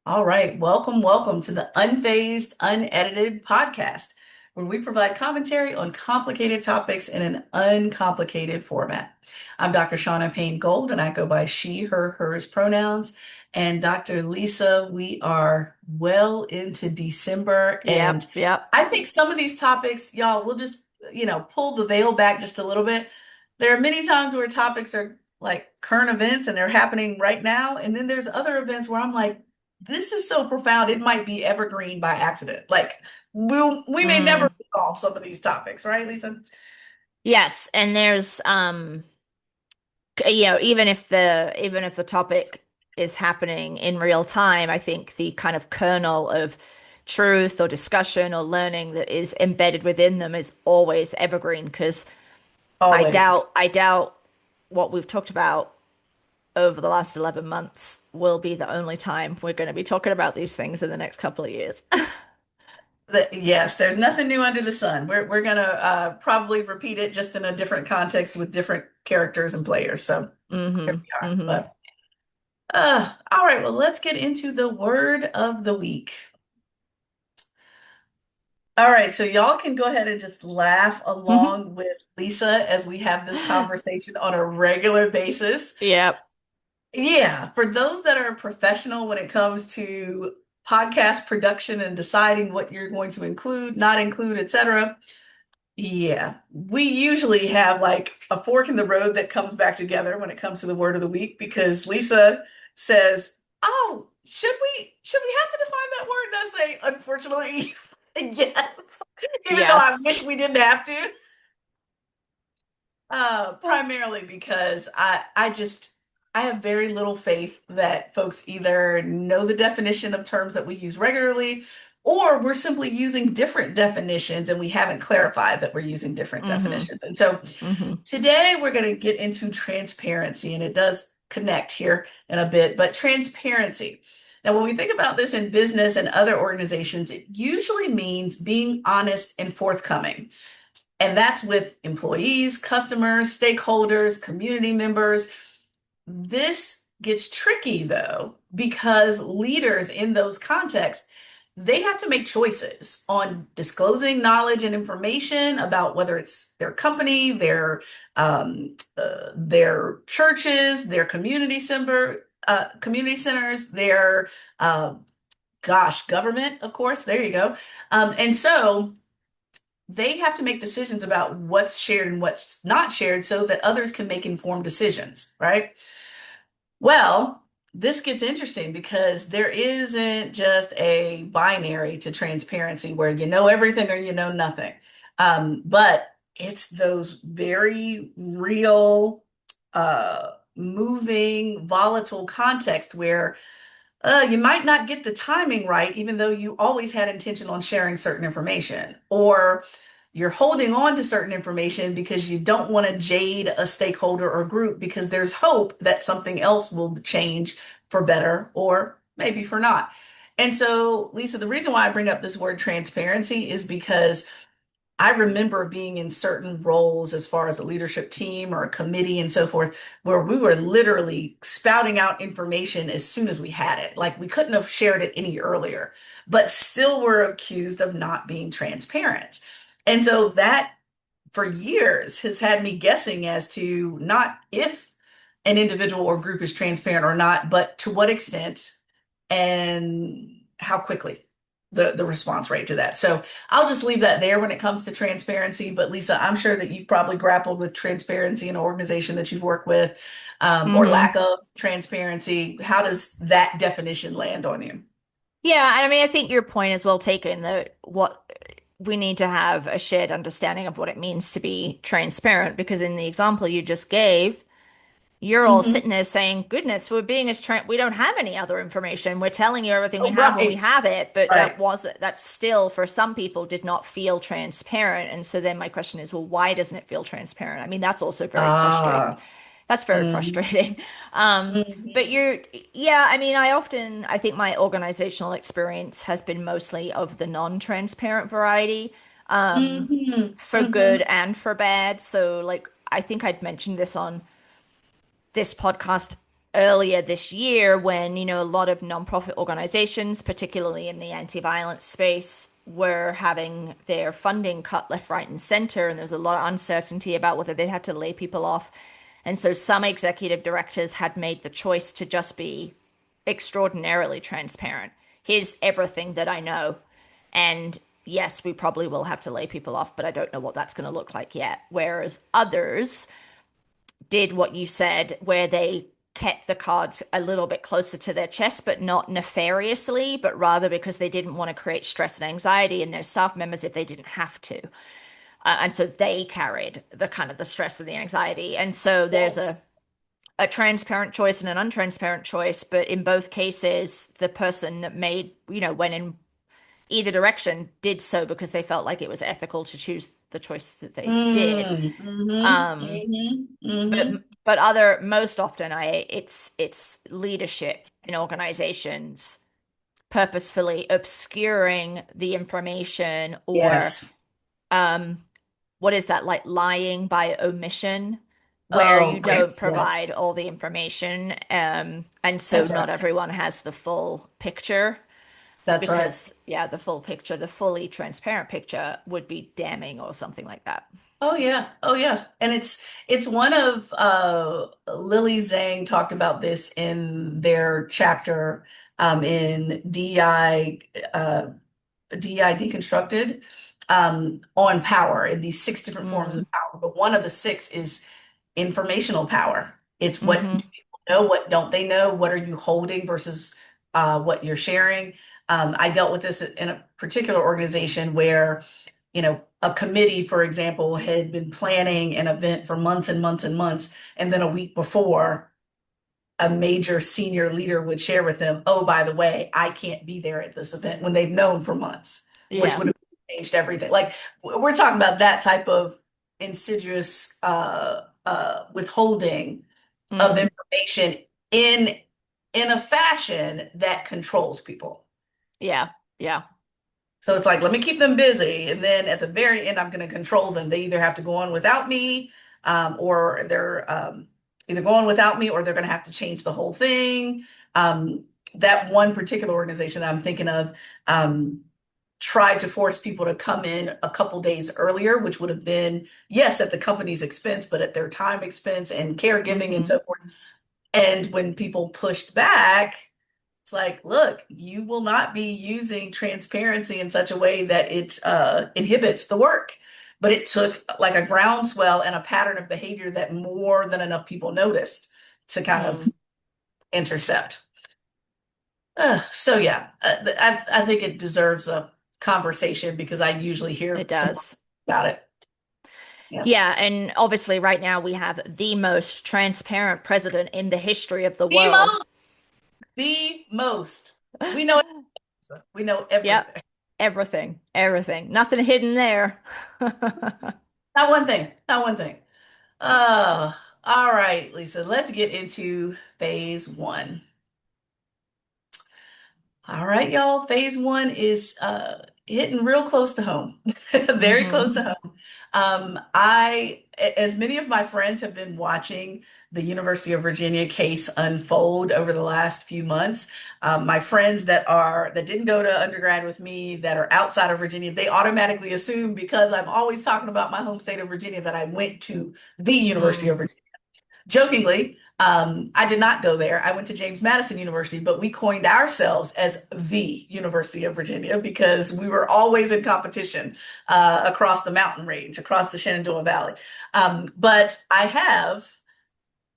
All right, welcome to the Unfazed, Unedited podcast, where we provide commentary on complicated topics in an uncomplicated format. I'm Dr. Shauna Payne Gold, and I go by she, her, hers pronouns. And Dr. Lisa, we are well into December, and Yep, yep. I think some of these topics, y'all, we'll just, pull the veil back just a little bit. There are many times where topics are like current events and they're happening right now, and then there's other events where I'm like, this is so profound, it might be evergreen by accident. Like we may never Mm. resolve some of these topics, right, Lisa? Yes, and there's even if the topic is happening in real time, I think the kind of kernel of truth or discussion or learning that is embedded within them is always evergreen because I Always. doubt I doubt what we've talked about over the last 11 months will be the only time we're going to be talking about these things in the next couple of years. Yes, there's nothing new under the sun. We're gonna probably repeat it just in a different context with different characters and players. So here Hmm. we are. Hmm. But all right, well, let's get into the word of the week. All right, so y'all can go ahead and just laugh Hmm. along with Lisa as we have this conversation on a regular basis. Yep. Yeah, for those that are professional when it comes to podcast production and deciding what you're going to include, not include, etc. Yeah, we usually have like a fork in the road that comes back together when it comes to the word of the week because Lisa says, "Oh, should we have to define that word?" And I say, "Unfortunately, yes." Even though I Yes. wish we didn't have to. Primarily because I have very little faith that folks either know the definition of terms that we use regularly, or we're simply using different definitions and we haven't clarified that we're using different Hmm. definitions. And so Hmm. today we're going to get into transparency, and it does connect here in a bit, but transparency. Now, when we think about this in business and other organizations, it usually means being honest and forthcoming. And that's with employees, customers, stakeholders, community members. This gets tricky though, because leaders in those contexts, they have to make choices on disclosing knowledge and information about whether it's their company, their churches, their community centers, their government, of course. There you go. And so they have to make decisions about what's shared and what's not shared so that others can make informed decisions, right? Well, this gets interesting because there isn't just a binary to transparency where you know everything or you know nothing. But it's those very real, moving, volatile context where you might not get the timing right, even though you always had intention on sharing certain information, or you're holding on to certain information because you don't want to jade a stakeholder or group because there's hope that something else will change for better or maybe for not. And so, Lisa, the reason why I bring up this word transparency is because I remember being in certain roles as far as a leadership team or a committee and so forth, where we were literally spouting out information as soon as we had it. Like we couldn't have shared it any earlier, but still were accused of not being transparent. And so that for years has had me guessing as to not if an individual or group is transparent or not, but to what extent and how quickly the response rate to that. So I'll just leave that there when it comes to transparency. But Lisa, I'm sure that you've probably grappled with transparency in an organization that you've worked with, or Hmm. lack of transparency. How does that definition land on you? Yeah, and I mean, I think your point is well taken that what we need to have a shared understanding of what it means to be transparent, because in the example you just gave, you're all Hmm. sitting there saying, "Goodness, we're being as we don't have any other information. We're telling you everything we Oh, have when we right, have it," but right. that still for some people did not feel transparent. And so then my question is, well, why doesn't it feel transparent? I mean, that's also very frustrating. Ah, That's very mhm, frustrating. Um, but mhm, yeah, I mean, I think my organizational experience has been mostly of the non-transparent variety, mhm, for good mhm. and for bad. So, like, I think I'd mentioned this on this podcast earlier this year when, a lot of nonprofit organizations, particularly in the anti-violence space, were having their funding cut left, right, and center, and there's a lot of uncertainty about whether they'd have to lay people off. And so some executive directors had made the choice to just be extraordinarily transparent. Here's everything that I know. And yes, we probably will have to lay people off, but I don't know what that's going to look like yet. Whereas others did what you said, where they kept the cards a little bit closer to their chest, but not nefariously, but rather because they didn't want to create stress and anxiety in their staff members if they didn't have to. And so they carried the kind of the stress and the anxiety. And so there's Yes. a transparent choice and an untransparent choice, but in both cases, the person that made, went in either direction did so because they felt like it was ethical to choose the choice that they did. Mm, hmm Um, hmm but hmm other most often it's leadership in organizations purposefully obscuring the information or Yes. um what is that, like lying by omission, where Oh, you don't yes, yes. provide all the information, and so That's not right. everyone has the full picture, That's right. because yeah, the full picture, the fully transparent picture would be damning or something like that. Oh yeah. Oh yeah. And it's one of Lily Zhang talked about this in their chapter in DI deconstructed on power in these six different forms Mm, of power. But one of the six is informational power. It's what mm-hmm, do people know, what don't they know, what are you holding versus what you're sharing. I dealt with this in a particular organization where, a committee, for example, had been planning an event for months and months and months, and then a week before, a major senior leader would share with them, oh, by the way, I can't be there at this event when they've known for months, which yeah. would have changed everything. Like we're talking about that type of insidious withholding of Mm, information in in a fashion that controls people. yeah, yeah. So it's like, let me keep them busy. And then at the very end, I'm going to control them. They either have to go on without me, or they're either going without me, or they're going to have to change the whole thing. That one particular organization that I'm thinking of tried to force people to come in a couple days earlier, which would have been, yes, at the company's expense, but at their time expense and caregiving and Mm-hmm. so forth. And when people pushed back, it's like, look, you will not be using transparency in such a way that it inhibits the work. But it took like a groundswell and a pattern of behavior that more than enough people noticed to kind of Mm, intercept. So yeah, I think it deserves a conversation because I usually hear it some more does. about it. Yeah. Yeah, and obviously right now we have the most transparent president in the history of the The world. most, the most. We know we know Yep. everything. Everything, everything. Nothing hidden there. Not one thing. Not one thing. Uh, all right, Lisa, let's get into phase one. All right, y'all. Phase one is hitting real close to home, very close Hmm. to home. As many of my friends have been watching the University of Virginia case unfold over the last few months, my friends that didn't go to undergrad with me, that are outside of Virginia, they automatically assume because I'm always talking about my home state of Virginia that I went to the University of Mm. Virginia. Jokingly, I did not go there. I went to James Madison University, but we coined ourselves as the University of Virginia because we were always in competition across the mountain range, across the Shenandoah Valley. But I have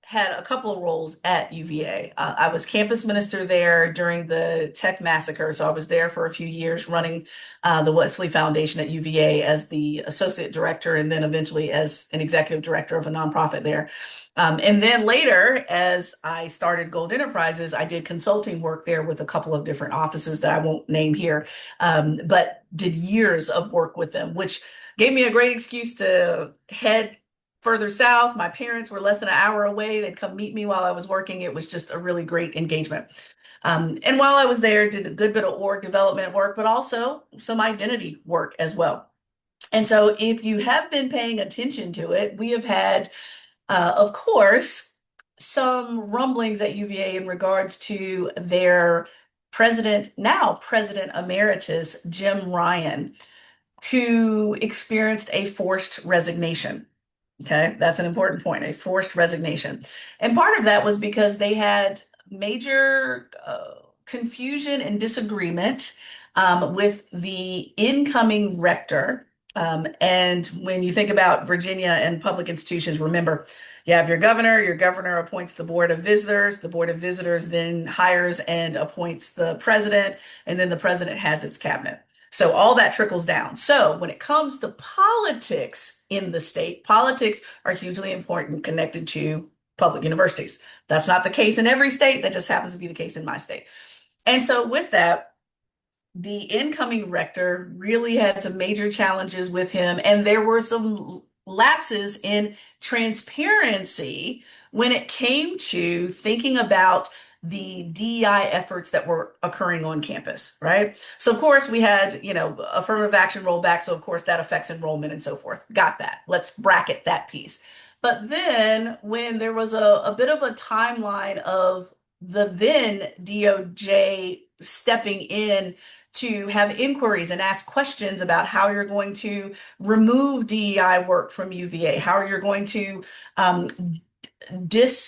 had a couple of roles at UVA. I was campus minister there during the tech massacre. So I was there for a few years running the Wesley Foundation at UVA as the associate director and then eventually as an executive director of a nonprofit there. And then later, as I started Gold Enterprises, I did consulting work there with a couple of different offices that I won't name here, but did years of work with them, which gave me a great excuse to head further south. My parents were less than an hour away. They'd come meet me while I was working. It was just a really great engagement. And while I was there, did a good bit of org development work, but also some identity work as well. And so if you have been paying attention to it, we have had, of course, some rumblings at UVA in regards to their president, now President Emeritus Jim Ryan, who experienced a forced resignation. Okay, that's an important point, a forced resignation. And part of that was because they had major confusion and disagreement with the incoming rector. And when you think about Virginia and public institutions, remember, you have your governor appoints the board of visitors then hires and appoints the president, and then the president has its cabinet. So all that trickles down. So when it comes to politics in the state, politics are hugely important connected to public universities. That's not the case in every state. That just happens to be the case in my state. And so with that, the incoming rector really had some major challenges with him, and there were some lapses in transparency when it came to thinking about the DEI efforts that were occurring on campus, right? So of course we had, affirmative action rollback. So of course that affects enrollment and so forth. Got that. Let's bracket that piece. But then when there was a bit of a timeline of the then DOJ stepping in to have inquiries and ask questions about how you're going to remove DEI work from UVA, how you're going to um,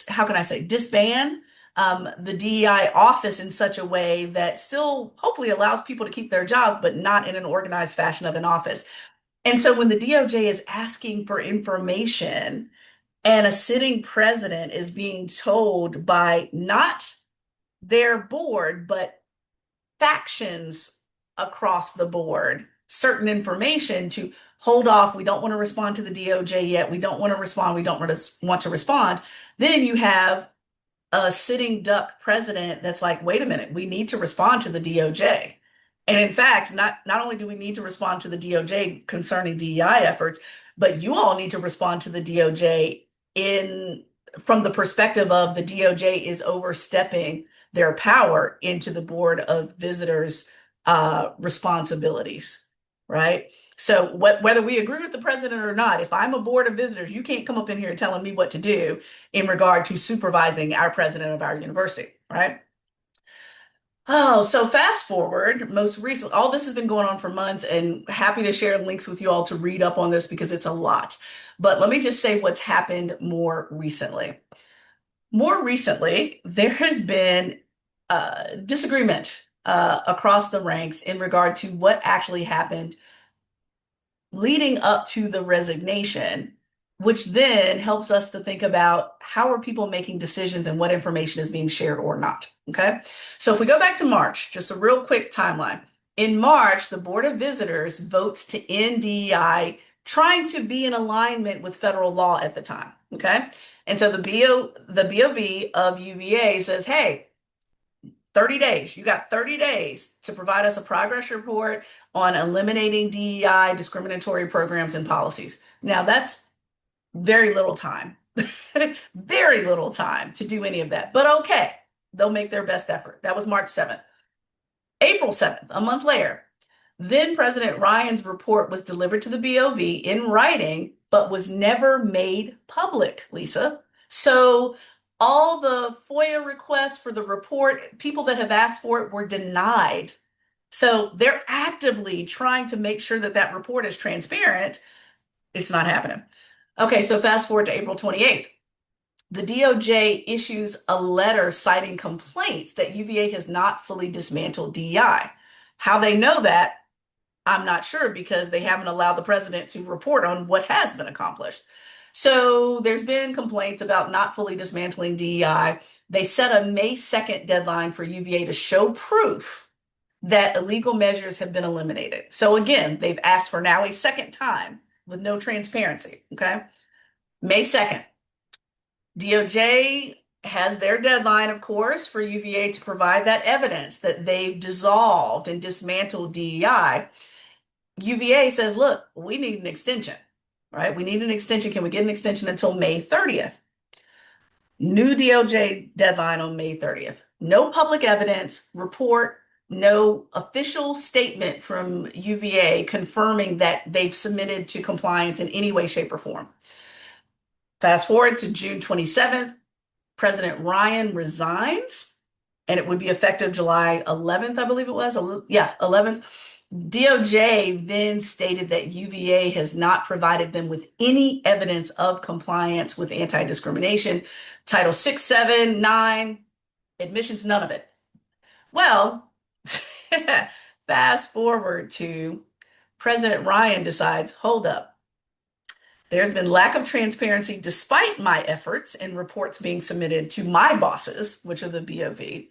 how can I say, disband the DEI office in such a way that still hopefully allows people to keep their jobs, but not in an organized fashion of an office. And so when the DOJ is asking for information and a sitting president is being told by not their board, but factions across the board certain information to hold off. We don't want to respond to the DOJ yet. We don't want to respond. We don't want to respond. Then you have a sitting duck president that's like, wait a minute, we need to respond to the DOJ. And in fact, not only do we need to respond to the DOJ concerning DEI efforts, but you all need to respond to the DOJ in from the perspective of the DOJ is overstepping their power into the Board of Visitors responsibilities, right? So whether we agree with the president or not, if I'm a board of visitors, you can't come up in here telling me what to do in regard to supervising our president of our university, right? Oh, so fast forward, most recently, all this has been going on for months, and happy to share links with you all to read up on this because it's a lot. But let me just say what's happened more recently. More recently, there has been disagreement across the ranks in regard to what actually happened leading up to the resignation, which then helps us to think about how are people making decisions and what information is being shared or not. Okay. So if we go back to March, just a real quick timeline. In March, the Board of Visitors votes to end DEI, trying to be in alignment with federal law at the time. Okay. And so the BOV of UVA says, hey, 30 days. You got 30 days to provide us a progress report on eliminating DEI, discriminatory programs and policies. Now, that's very little time, very little time to do any of that. But okay, they'll make their best effort. That was March 7th. April 7th, a month later, then President Ryan's report was delivered to the BOV in writing, but was never made public, Lisa. So all the FOIA requests for the report, people that have asked for it were denied. So they're actively trying to make sure that that report is transparent. It's not happening. Okay, so fast forward to April 28th. The DOJ issues a letter citing complaints that UVA has not fully dismantled DEI. How they know that, I'm not sure because they haven't allowed the president to report on what has been accomplished. So there's been complaints about not fully dismantling DEI. They set a May 2nd deadline for UVA to show proof that illegal measures have been eliminated. So again, they've asked for now a second time with no transparency. Okay. May 2nd. DOJ has their deadline, of course, for UVA to provide that evidence that they've dissolved and dismantled DEI. UVA says, look, we need an extension, right? We need an extension. Can we get an extension until May 30th? New DOJ deadline on May 30th. No public evidence report, no official statement from UVA confirming that they've submitted to compliance in any way, shape, or form. Fast forward to June 27th. President Ryan resigns, and it would be effective July 11th, I believe it was. Yeah, 11th. DOJ then stated that UVA has not provided them with any evidence of compliance with anti-discrimination. Title 6, 7, 9, admissions, none of it. Well, fast forward to President Ryan decides, hold up. There's been lack of transparency despite my efforts and reports being submitted to my bosses, which are the BOV.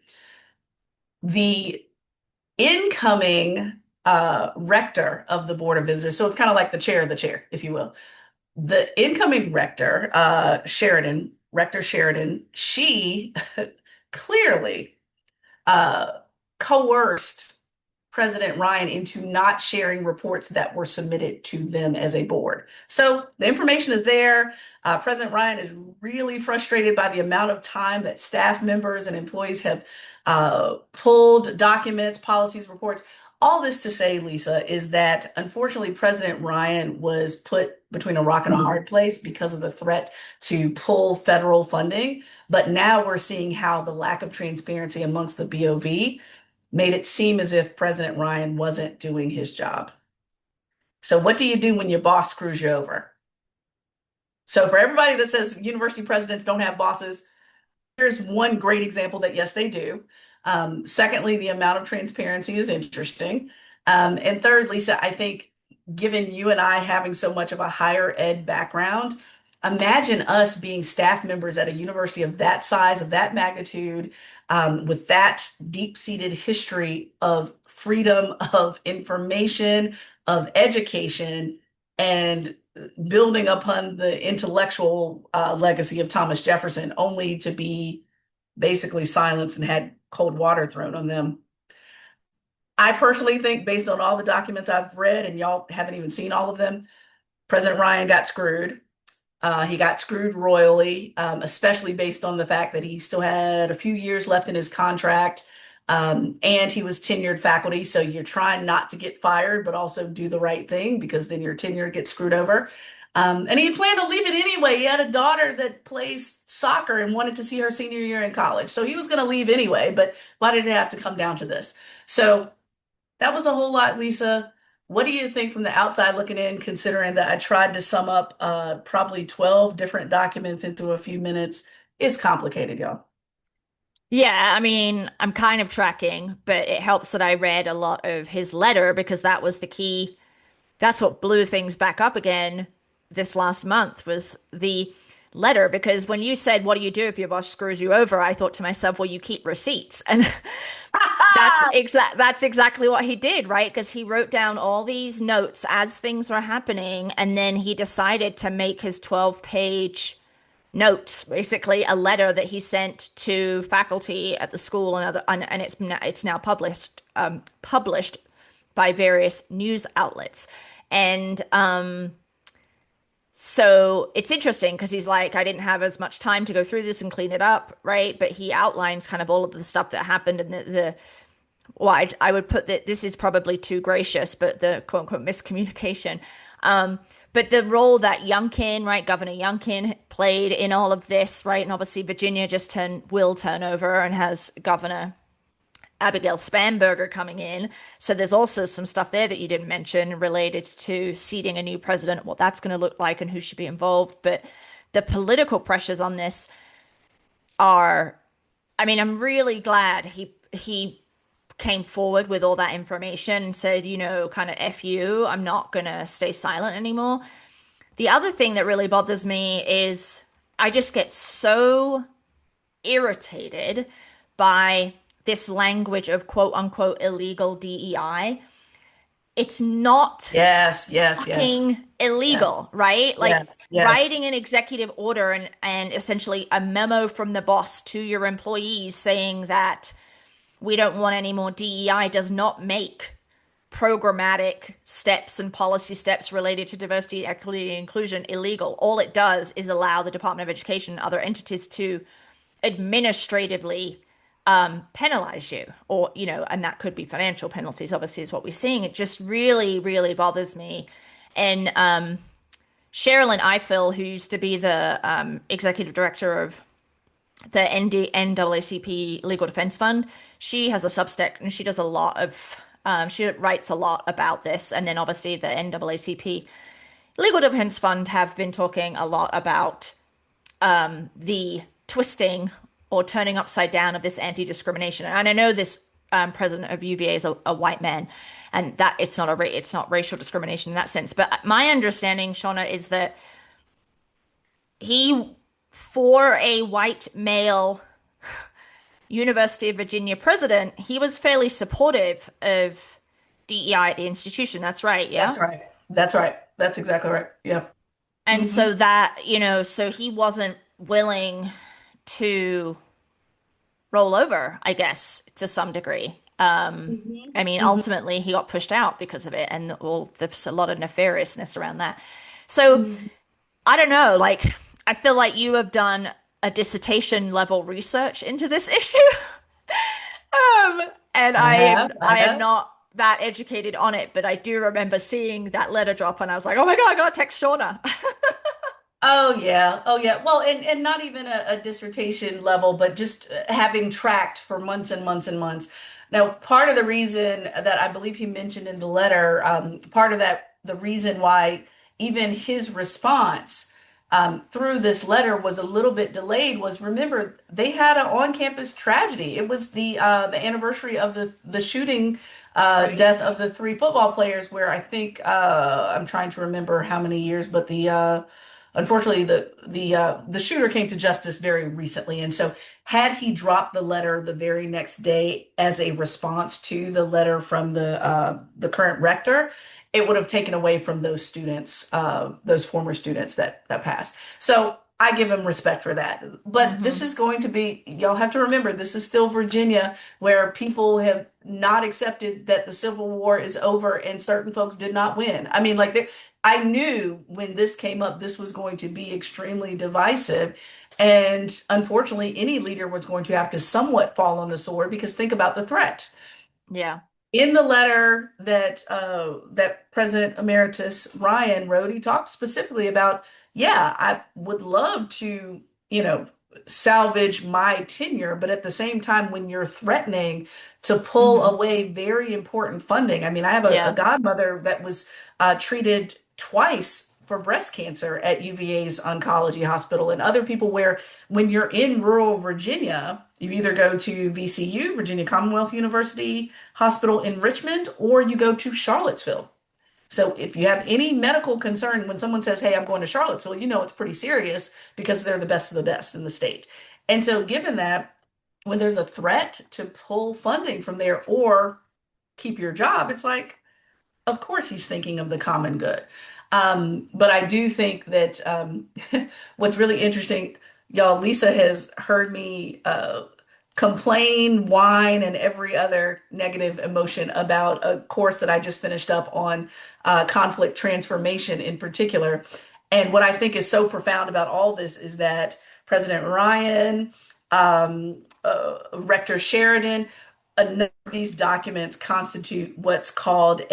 The incoming rector of the Board of Visitors, so it's kind of like the chair of the chair, if you will. The incoming rector, Rector Sheridan, she clearly uh, coerced President Ryan into not sharing reports that were submitted to them as a board. So the information is there. President Ryan is really frustrated by the amount of time that staff members and employees have pulled documents, policies, reports. All this to say, Lisa, is that unfortunately President Ryan was put between a rock and a hard place because of the threat to pull federal funding. But now we're seeing how the lack of transparency amongst the BOV made it seem as if President Ryan wasn't doing his job. So what do you do when your boss screws you over? So for everybody that says university presidents don't have bosses, here's one great example that yes, they do. Secondly, the amount of transparency is interesting. And third, Lisa, I think given you and I having so much of a higher ed background, imagine us being staff members at a university of that size, of that magnitude, with that deep-seated history of freedom of information, of education, and building upon the intellectual legacy of Thomas Jefferson, only to be basically silenced and had cold water thrown on them. I personally think, based on all the documents I've read, and y'all haven't even seen all of them, President Ryan got screwed. He got screwed royally, especially based on the fact that he still had a few years left in his contract, and he was tenured faculty. So you're trying not to get fired, but also do the right thing because then your tenure gets screwed over. And he planned to leave it anyway. He had a daughter that plays soccer and wanted to see her senior year in college. So he was going to leave anyway, but why did it have to come down to this? So that was a whole lot, Lisa. What do you think from the outside looking in, considering that I tried to sum up probably 12 different documents into a few minutes? It's complicated, y'all. Yeah, I mean, I'm kind of tracking, but it helps that I read a lot of his letter because that was the key. That's what blew things back up again this last month was the letter. Because when you said, "What do you do if your boss screws you over?" I thought to myself, "Well, you keep receipts," and that's exactly what he did, right? Because he wrote down all these notes as things were happening, and then he decided to make his 12-page notes, basically a letter that he sent to faculty at the school and other, and it's now published by various news outlets. And so it's interesting because he's like, I didn't have as much time to go through this and clean it up, right? But he outlines kind of all of the stuff that happened and well, I would put that this is probably too gracious, but the quote unquote miscommunication. But the role that Youngkin, right, Governor Youngkin played in all of this, right? And obviously Virginia will turn over and has Governor Abigail Spanberger coming in. So there's also some stuff there that you didn't mention related to seating a new president, what that's going to look like and who should be involved. But the political pressures on this are, I mean, I'm really glad he came forward with all that information and said, kind of F you, I'm not going to stay silent anymore. The other thing that really bothers me is I just get so irritated by this language of quote unquote illegal DEI. It's not fucking illegal, right? Like writing an executive order and essentially a memo from the boss to your employees saying that we don't want any more DEI does not make programmatic steps and policy steps related to diversity, equity, and inclusion illegal. All it does is allow the Department of Education and other entities to administratively penalize you, or and that could be financial penalties. Obviously, is what we're seeing. It just really, really bothers me. And Sherilyn Ifill, who used to be the executive director of the NAACP Legal Defense Fund. She has a Substack and she does a lot of she writes a lot about this. And then obviously the NAACP Legal Defense Fund have been talking a lot about the twisting or turning upside down of this anti-discrimination. And I know this president of UVA is a white man, and that it's not racial discrimination in that sense. But my understanding, Shauna, is that he, for a white male University of Virginia president, he was fairly supportive of DEI at the institution. That's right, yeah. That's right. That's right. That's exactly right. Yeah. And Hmm. so that, so he wasn't willing to roll over, I guess, to some degree. Hmm. I mean, Hmm. ultimately, he got pushed out because of it, and there's a lot of nefariousness around that. So Hmm. I don't know, like, I feel like you have done a dissertation level research into this issue. And I have. I I am have. not that educated on it, but I do remember seeing that letter drop, and I was like, oh my God, I gotta text Shauna. Oh yeah, oh yeah. Well, and not even a dissertation level, but just having tracked for months and months and months. Now, part of the reason that I believe he mentioned in the letter, part of that, the reason why even his response through this letter was a little bit delayed was, remember, they had an on-campus tragedy. It was the anniversary of the shooting death Right. of the three football players, where I think I'm trying to remember how many years, but the unfortunately, the shooter came to justice very recently, and so had he dropped the letter the very next day as a response to the letter from the current rector, it would have taken away from those students, those former students that passed. So I give him respect for that. But this Hmm. is going to be, y'all have to remember, this is still Virginia, where people have not accepted that the Civil War is over and certain folks did not win. I mean, like, I knew when this came up, this was going to be extremely divisive. And unfortunately, any leader was going to have to somewhat fall on the sword, because think about the threat. Yeah. In the letter that President Emeritus Ryan wrote, he talked specifically about, yeah, I would love to, you know, salvage my tenure, but at the same time, when you're threatening to pull Hmm. away very important funding, I mean, I have a Yeah. godmother that was treated twice for breast cancer at UVA's oncology hospital, and other people, where when you're in rural Virginia, you either go to VCU, Virginia Commonwealth University Hospital in Richmond, or you go to Charlottesville. So if you have any medical concern, when someone says, "Hey, I'm going to Charlottesville," you know it's pretty serious, because they're the best of the best in the state. And so, given that, when there's a threat to pull funding from there or keep your job, it's like, of course he's thinking of the common good. But I do think that what's really interesting, y'all, Lisa has heard me complain, whine, and every other negative emotion about a course that I just finished up on conflict transformation in particular. And what I think is so profound about all this is that President Ryan, Rector Sheridan, a number of these documents constitute what's called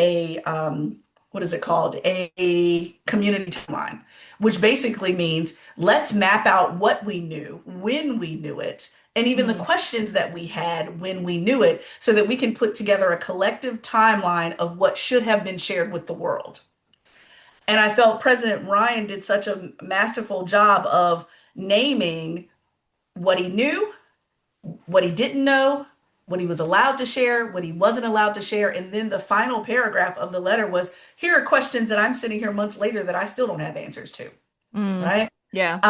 what is it called? A community timeline, which basically means let's map out what we knew, when we knew it, and even the Mm. questions that we had when we knew it, so that we can put together a collective timeline of what should have been shared with the world. And I felt President Ryan did such a masterful job of naming what he knew, what he didn't know, what he was allowed to share, what he wasn't allowed to share. And then the final paragraph of the letter was, here are questions that I'm sitting here months later that I still don't have answers to, Mm. right? Yeah.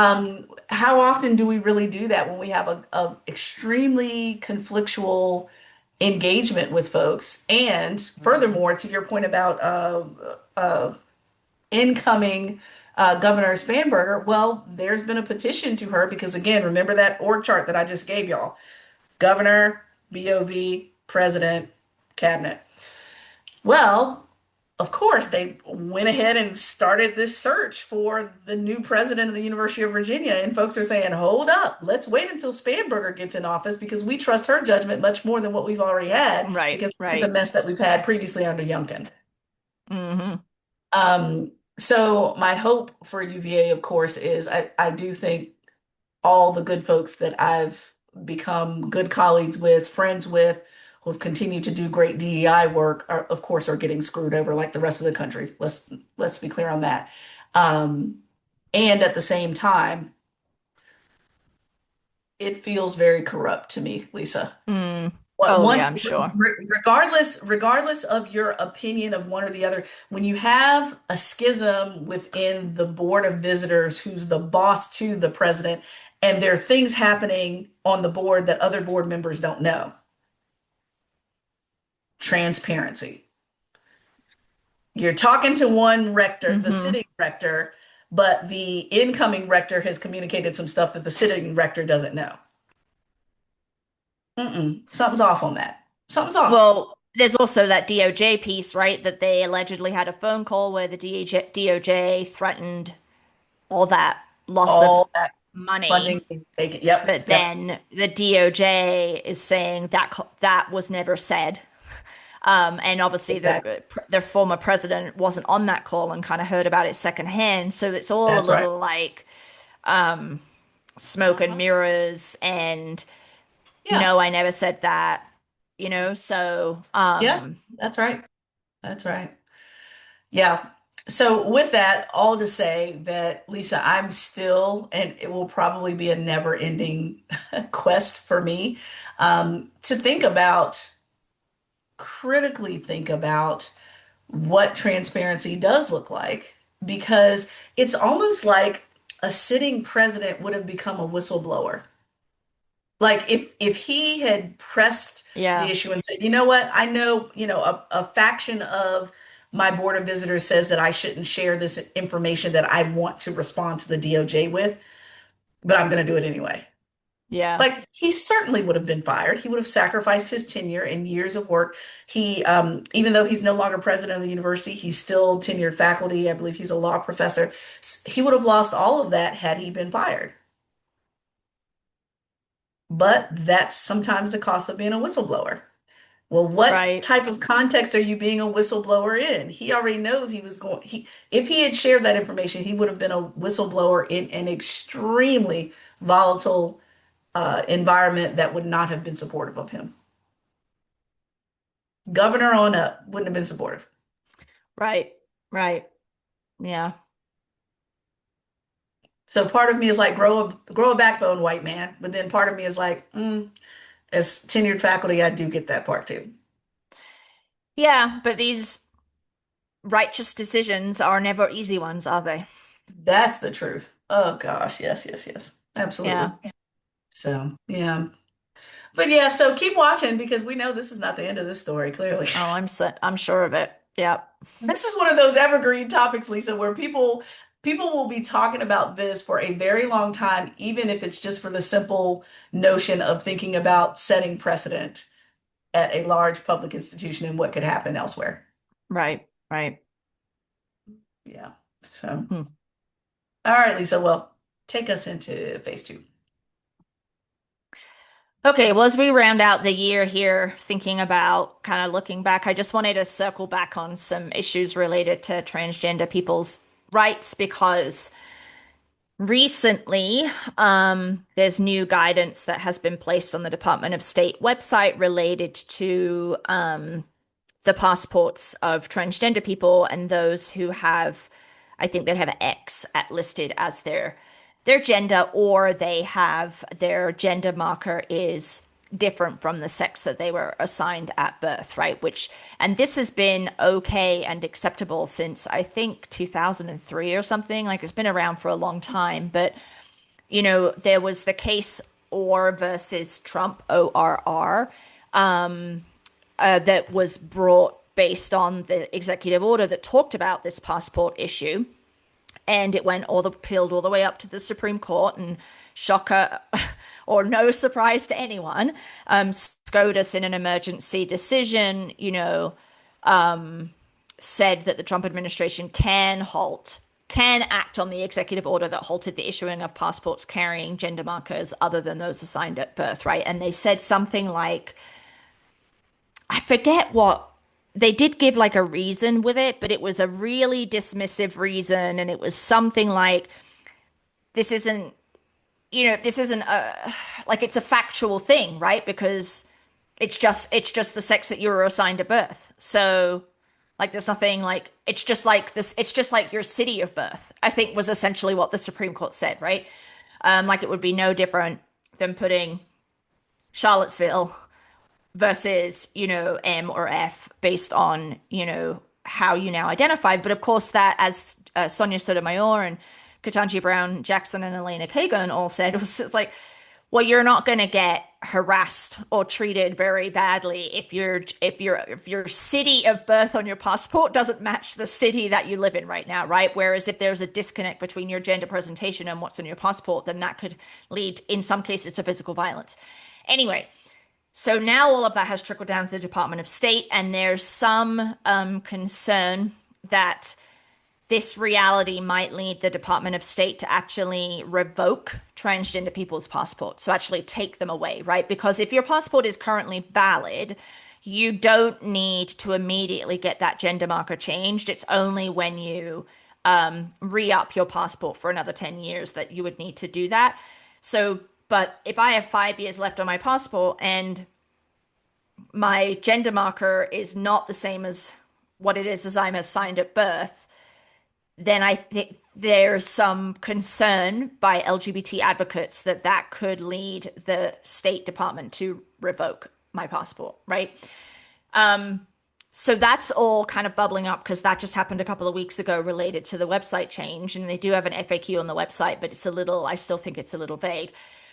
How often do we really do that when we have a extremely conflictual engagement with folks? And furthermore, to your point about incoming Governor Spanberger, well, there's been a petition to her, because again, remember that org chart that I just gave y'all: governor, BOV, president, cabinet. Well, of course, they went ahead and started this search for the new president of the University of Virginia. And folks are saying, hold up, let's wait until Spanberger gets in office, because we trust her judgment much more than what we've already had, Right. because look at the Right. mess that we've had previously under Youngkin. Hmm. So my hope for UVA, of course, is I do think all the good folks that I've become good colleagues with, friends with, who have continued to do great DEI work are, of course, are getting screwed over like the rest of the country. Let's be clear on that. Um, and at the same time, it feels very corrupt to me, Lisa. Mm. What Oh, yeah, once, I'm sure. regardless of your opinion of one or the other, when you have a schism within the board of visitors, who's the boss to the president, and there are things happening on the board that other board members don't know, transparency. You're talking to one rector, the Hmm. sitting rector, but the incoming rector has communicated some stuff that the sitting rector doesn't know. Something's off on that. Something's off. Well, there's also that DOJ piece, right? That they allegedly had a phone call where the DOJ threatened all that loss of All that funding money. being taken. Yep, But yep, then the DOJ is saying that that was never said. And obviously, exactly. the former president wasn't on that call and kind of heard about it secondhand. So it's all a That's right. little like smoke and Uh-huh. mirrors. And Yeah, no, I never said that. So yeah, that's right. That's right. Yeah. So with that, all to say that, Lisa, I'm still, and it will probably be a never-ending quest for me, to think about, critically think about what transparency does look like, because it's almost like a sitting president would have become a whistleblower. Like if he had pressed the yeah, issue and said, you know what, I know, a faction of my board of visitors says that I shouldn't share this information that I want to respond to the DOJ with, but I'm going to do it anyway. yeah, Like he certainly would have been fired. He would have sacrificed his tenure and years of work. He, even though he's no longer president of the university, he's still tenured faculty. I believe he's a law professor. He would have lost all of that had he been fired. But that's sometimes the cost of being a whistleblower. Well, what right, type of context are you being a whistleblower in? He already knows he was going, if he had shared that information, he would have been a whistleblower in an extremely volatile environment that would not have been supportive of him. Governor on up wouldn't have been supportive. right, right. Yeah. So part of me is like, grow a backbone, white man. But then part of me is like, as tenured faculty, I do get that part too. Yeah, but these righteous decisions are never easy ones, are they? That's the truth. Oh gosh, yes, yes, yes, Yeah. absolutely. So yeah. But yeah, so keep watching because we know this is not the end of this story, clearly. Oh, I'm sure of it. Yeah. This is one of those evergreen topics, Lisa, where people will be talking about this for a very long time, even if it's just for the simple notion of thinking about setting precedent at a large public institution and what could happen elsewhere. Right. Right. Yeah. So, Hmm. all right, Lisa, well, take us into phase two. Okay, well, as we round out the year here, thinking about kind of looking back, I just wanted to circle back on some issues related to transgender people's rights because recently, there's new guidance that has been placed on the Department of State website related to the passports of transgender people and those who have, I think they have X at listed as their gender, or they have their gender marker is different from the sex that they were assigned at birth, right? And this has been okay and acceptable since I think 2003 or something. Like it's been around for a long time, but there was the case Orr versus Trump, ORR, that was brought based on the executive order that talked about this passport issue. And it went peeled all the way up to the Supreme Court, and shocker or no surprise to anyone, SCOTUS in an emergency decision, said that the Trump administration can act on the executive order that halted the issuing of passports carrying gender markers other than those assigned at birth, right? And they said something like, I forget what they did give like a reason with it, but it was a really dismissive reason. And it was something like, this isn't this isn't a like it's a factual thing, right? Because it's just the sex that you were assigned at birth. So like there's nothing like it's just like this. It's just like your city of birth, I think was essentially what the Supreme Court said, right? Like it would be no different than putting Charlottesville versus, M or F based on, how you now identify. But of course, that as Sonia Sotomayor and Ketanji Brown Jackson and Elena Kagan all said, it's like, well, you're not going to get harassed or treated very badly if your city of birth on your passport doesn't match the city that you live in right now, right? Whereas if there's a disconnect between your gender presentation and what's on your passport, then that could lead, in some cases, to physical violence. Anyway, so now all of that has trickled down to the Department of State, and there's some concern that this reality might lead the Department of State to actually revoke transgender people's passports, so actually take them away, right? Because if your passport is currently valid, you don't need to immediately get that gender marker changed. It's only when you re-up your passport for another 10 years that you would need to do that. So, but if I have 5 years left on my passport and my gender marker is not the same as what it is as I'm assigned at birth, then I think there's some concern by LGBT advocates that that could lead the State Department to revoke my passport, right? So that's all kind of bubbling up because that just happened a couple of weeks ago related to the website change. And they do have an FAQ on the website, but I still think it's a little vague.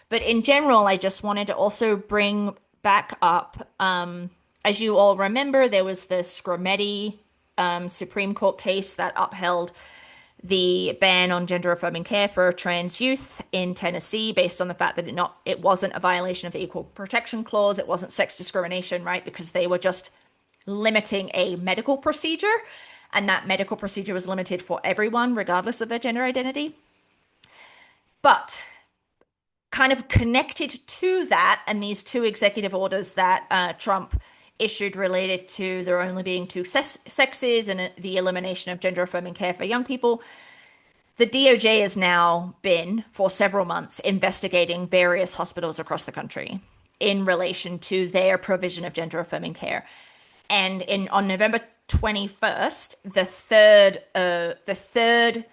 But in general, I just wanted to also bring back up, as you all remember, there was the Scarametti Supreme Court case that upheld the ban on gender affirming care for trans youth in Tennessee based on the fact that it wasn't a violation of the Equal Protection Clause. It wasn't sex discrimination, right? Because they were just limiting a medical procedure, and that medical procedure was limited for everyone, regardless of their gender identity. But kind of connected to that, and these two executive orders that Trump issued related to there only being two sexes and the elimination of gender affirming care for young people, the DOJ has now been, for several months, investigating various hospitals across the country in relation to their provision of gender affirming care. And on November 21st, the third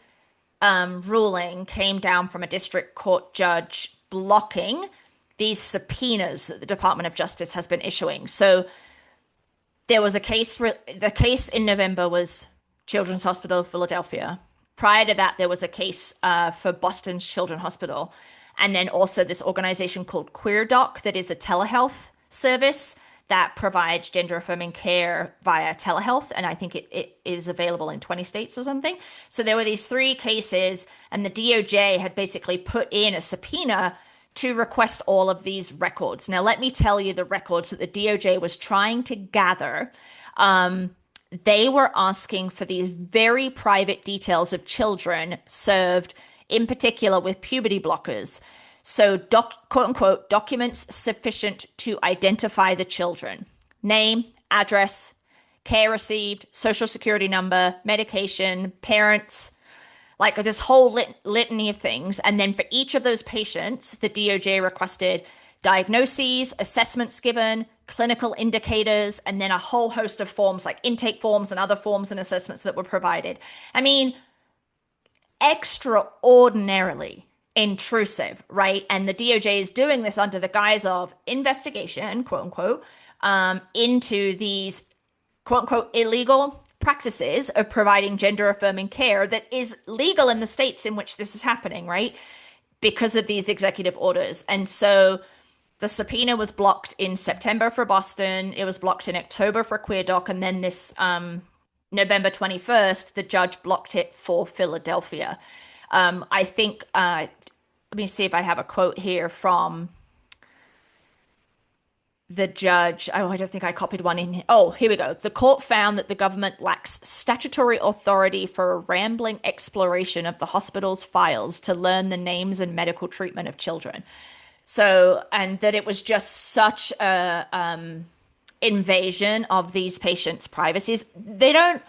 ruling came down from a district court judge blocking these subpoenas that the Department of Justice has been issuing. So there was a case, the case in November was Children's Hospital of Philadelphia. Prior to that, there was a case for Boston's Children's Hospital. And then also this organization called QueerDoc that is a telehealth service that provides gender affirming care via telehealth. And I think it is available in 20 states or something. So there were these three cases, and the DOJ had basically put in a subpoena to request all of these records. Now, let me tell you the records that the DOJ was trying to gather. They were asking for these very private details of children served, in particular with puberty blockers. So, quote unquote, documents sufficient to identify the children: name, address, care received, social security number, medication, parents, like this whole litany of things. And then for each of those patients, the DOJ requested diagnoses, assessments given, clinical indicators, and then a whole host of forms like intake forms and other forms and assessments that were provided. I mean, extraordinarily intrusive, right? And the DOJ is doing this under the guise of investigation, quote unquote, into these quote unquote illegal practices of providing gender affirming care that is legal in the states in which this is happening, right? Because of these executive orders. And so the subpoena was blocked in September for Boston. It was blocked in October for QueerDoc. And then this November 21st, the judge blocked it for Philadelphia. I think, let me see if I have a quote here from the judge. Oh, I don't think I copied one in. Oh, here we go. The court found that the government lacks statutory authority for a rambling exploration of the hospital's files to learn the names and medical treatment of children. So, and that it was just such a invasion of these patients' privacies. I've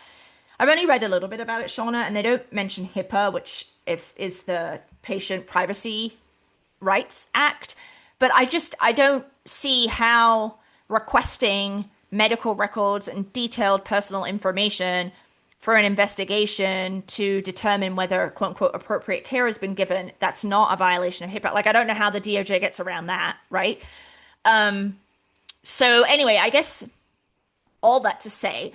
only read a little bit about it, Shauna, and they don't mention HIPAA, which is the patient privacy Rights Act. But I don't see how requesting medical records and detailed personal information for an investigation to determine whether quote unquote appropriate care has been given, that's not a violation of HIPAA. Like, I don't know how the DOJ gets around that, right? So anyway, I guess all that to say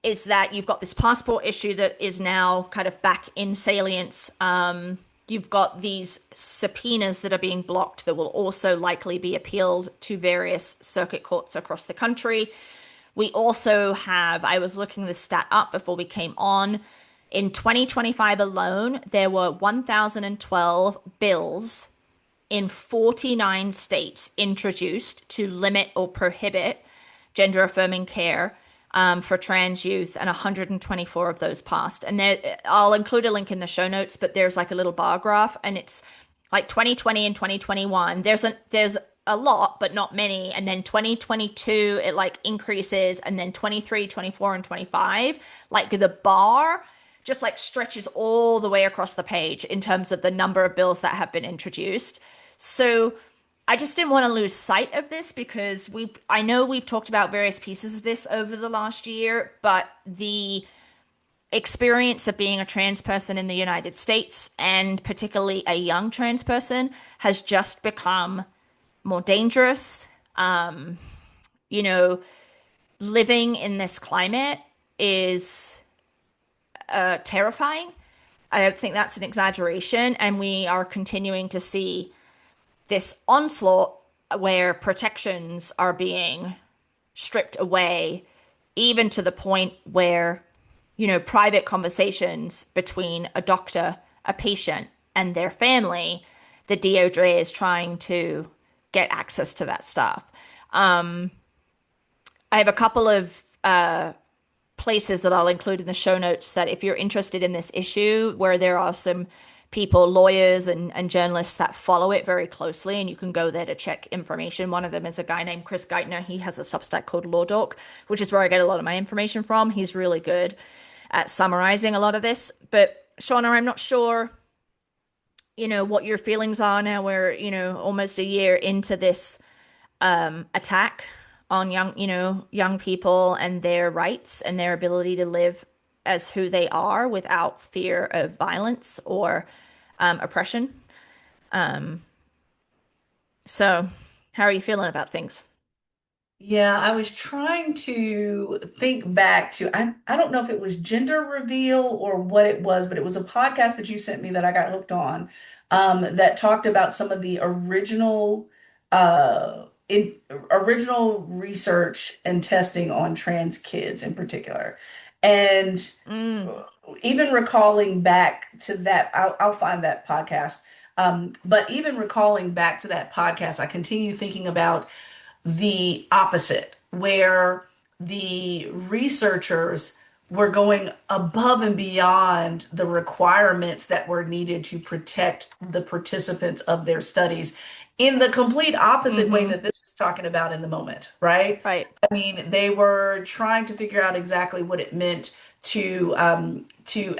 is that you've got this passport issue that is now kind of back in salience. You've got these subpoenas that are being blocked that will also likely be appealed to various circuit courts across the country. We also have, I was looking this stat up before we came on. In 2025 alone, there were 1,012 bills in 49 states introduced to limit or prohibit gender affirming care for trans youth, and 124 of those passed. And there, I'll include a link in the show notes, but there's like a little bar graph, and it's like 2020 and 2021. There's a lot, but not many. And then 2022, it like increases, and then 23, 24, and 25, like the bar just like stretches all the way across the page in terms of the number of bills that have been introduced. So I just didn't want to lose sight of this, because I know we've talked about various pieces of this over the last year, but the experience of being a trans person in the United States, and particularly a young trans person, has just become more dangerous. You know, living in this climate is terrifying. I don't think that's an exaggeration. And we are continuing to see this onslaught where protections are being stripped away, even to the point where, you know, private conversations between a doctor, a patient, and their family, the DOJ is trying to get access to that stuff. I have a couple of places that I'll include in the show notes that if you're interested in this issue, where there are some people, lawyers and journalists that follow it very closely, and you can go there to check information. One of them is a guy named Chris Geithner. He has a Substack called Law Dork, which is where I get a lot of my information from. He's really good at summarizing a lot of this. But Shauna, I'm not sure, you know, what your feelings are now. We're, you know, almost a year into this attack on young people and their rights and their ability to live as who they are without fear of violence or oppression. So how are you feeling about things? Yeah, I was trying to think back to, I don't know if it was gender reveal or what it was, but it was a podcast that you sent me that I got hooked on, that talked about some of the original research and testing on trans kids in particular. And Mm, even recalling back to that, I'll find that podcast. But even recalling back to that podcast, I continue thinking about the opposite, where the researchers were going above and beyond the requirements that were needed to protect the participants of their studies in the complete opposite way hmm. that this is talking about in the moment, right? Right. I mean, they were trying to figure out exactly what it meant to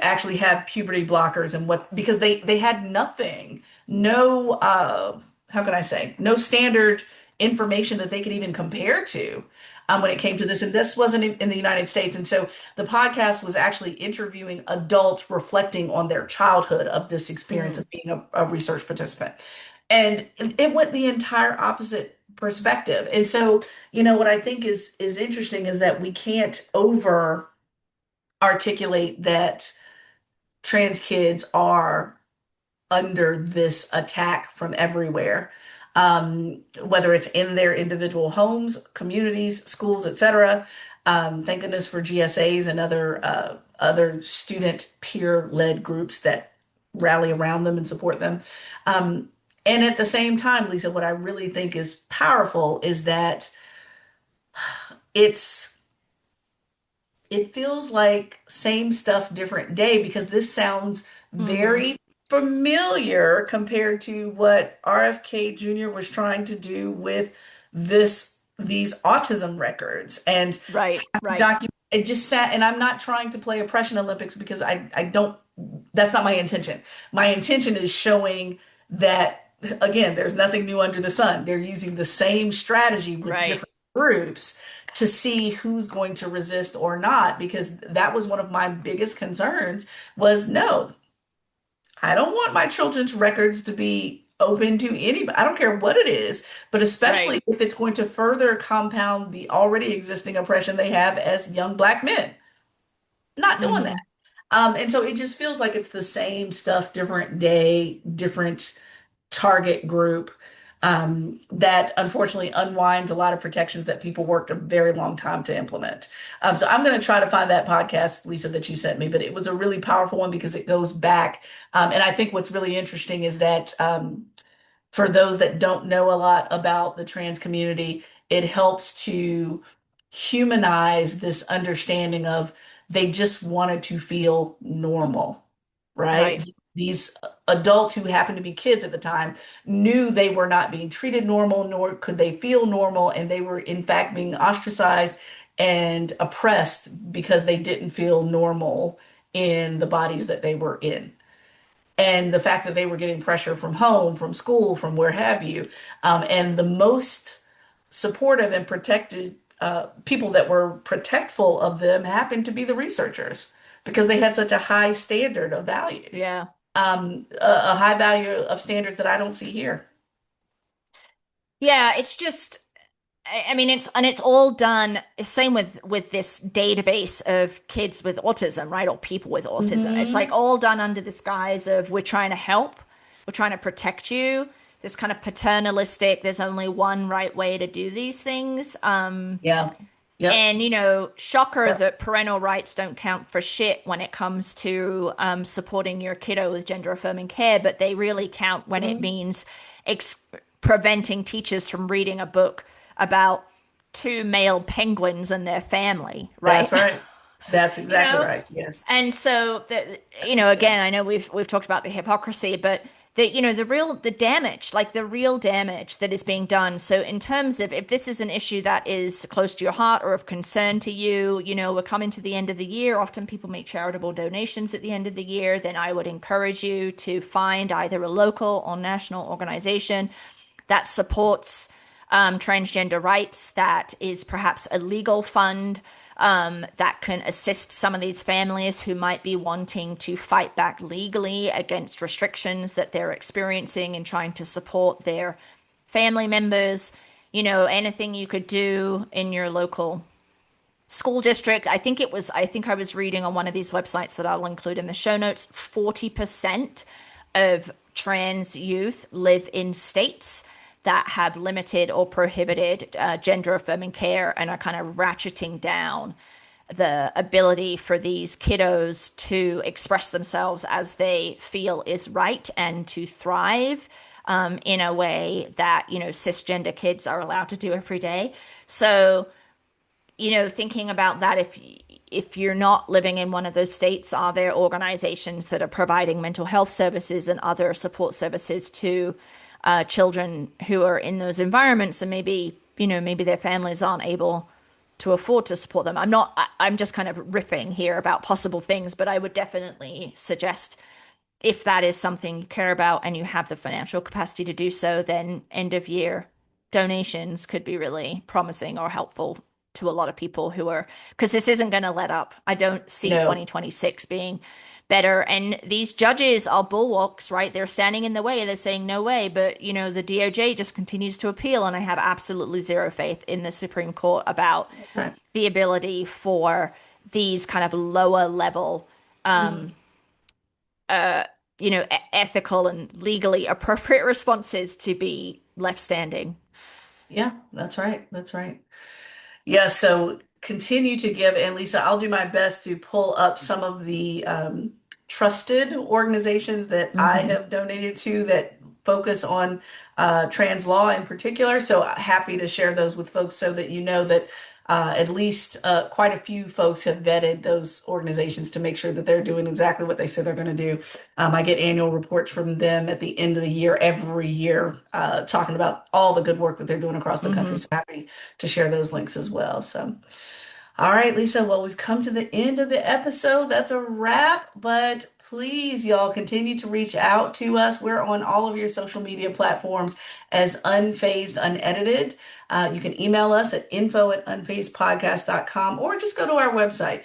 actually have puberty blockers, and what, because they had nothing, no how can I say, no standard information that they could even compare to when it came to this. And this wasn't in the United States. And so the podcast was actually interviewing adults reflecting on their childhood of this experience Mm, of being a research participant. And it went the entire opposite perspective. And so, you know, what I think is interesting is that we can't over articulate that trans kids are under this attack from everywhere, whether it's in their individual homes, communities, schools, etc. Thank goodness for GSAs and other student peer-led groups that rally around them and support them. Um, and at the same time, Lisa, what I really think is powerful is that it's it feels like same stuff, different day, because this sounds hmm. very familiar compared to what RFK Jr. was trying to do with these autism records and Right. Right. document. It just sat, and I'm not trying to play oppression Olympics, because I don't, that's not my intention. My intention is showing that again, there's nothing new under the sun. They're using the same strategy with Right. different groups to see who's going to resist or not, because that was one of my biggest concerns was no, I don't want my children's records to be open to anybody. I don't care what it is, but Right. especially if it's going to further compound the already existing oppression they have as young Black men. Not doing that. Hmm. And so it just feels like it's the same stuff, different day, different target group, that unfortunately unwinds a lot of protections that people worked a very long time to implement. So I'm going to try to find that podcast, Lisa, that you sent me, but it was a really powerful one because it goes back. And I think what's really interesting is that for those that don't know a lot about the trans community, it helps to humanize this understanding of they just wanted to feel normal, right? Right. These adults who happened to be kids at the time knew they were not being treated normal, nor could they feel normal, and they were in fact being ostracized and oppressed because they didn't feel normal in the bodies that they were in, and the fact that they were getting pressure from home, from school, from where have you. And the most supportive and protected people that were protectful of them happened to be the researchers because they had such a high standard of values, Yeah. a high value of standards that I don't see here. Yeah, it's just I mean it's all done same with this database of kids with autism, right? Or people with autism. It's like Hmm. all done under this guise of we're trying to help, we're trying to protect you. This kind of paternalistic, there's only one right way to do these things. Yeah. Yep. And shocker Yep. that parental rights don't count for shit when it comes to supporting your kiddo with gender affirming care, but they really count when it Mhm. means ex preventing teachers from reading a book about two male penguins and their family, right? That's right. That's you exactly know, right. Yes. and so Yes. again, Yes. I know we've talked about the hypocrisy, but the damage, like the real damage that is being done. So in terms of if this is an issue that is close to your heart or of concern to you, we're coming to the end of the year. Often people make charitable donations at the end of the year. Then I would encourage you to find either a local or national organization that supports transgender rights, that is perhaps a legal fund that can assist some of these families who might be wanting to fight back legally against restrictions that they're experiencing and trying to support their family members. Anything you could do in your local school district. I think I was reading on one of these websites that I'll include in the show notes, 40% of trans youth live in states that have limited or prohibited gender affirming care and are kind of ratcheting down the ability for these kiddos to express themselves as they feel is right and to thrive in a way that, cisgender kids are allowed to do every day. So, thinking about that, if you're not living in one of those states, are there organizations that are providing mental health services and other support services to children who are in those environments, and maybe their families aren't able to afford to support them? I'm just kind of riffing here about possible things, but I would definitely suggest, if that is something you care about and you have the financial capacity to do so, then end of year donations could be really promising or helpful to a lot of people who are, because this isn't going to let up. I don't see No. 2026 being better. And these judges are bulwarks, right? They're standing in the way. They're saying no way. But, the DOJ just continues to appeal. And I have absolutely zero faith in the Supreme Court about That's right. the ability for these kind of lower level Mhm. ethical and legally appropriate responses to be left standing. Yeah, that's right. That's right. Yeah, so continue to give. And Lisa, I'll do my best to pull up some of the trusted organizations that I Hmm. have donated to that focus on trans law in particular. So happy to share those with folks so that you know that at least quite a few folks have vetted those organizations to make sure that they're doing exactly what they say they're going to do. I get annual reports from them at the end of the year, every year, talking about all the good work that they're doing across the country. Hmm. So happy to share those links as well. So, all right, Lisa, well, we've come to the end of the episode. That's a wrap. But Please, y'all, continue to reach out to us. We're on all of your social media platforms as Unfazed Unedited. You can email us at info@unfazedpodcast.com or just go to our website,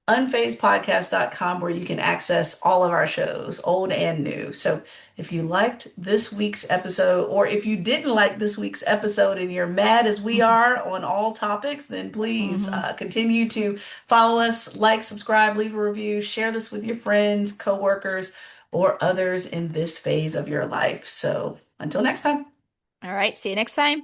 unfazedpodcast.com, where you can access all of our shows, old and new. So if you liked this week's episode, or if you didn't like this week's episode and you're mad as we are on all topics, then please Hmm. continue to follow us, like, subscribe, leave a review, share this with your friends, coworkers, or others in this phase of your life. So until next time. All right, see you next time.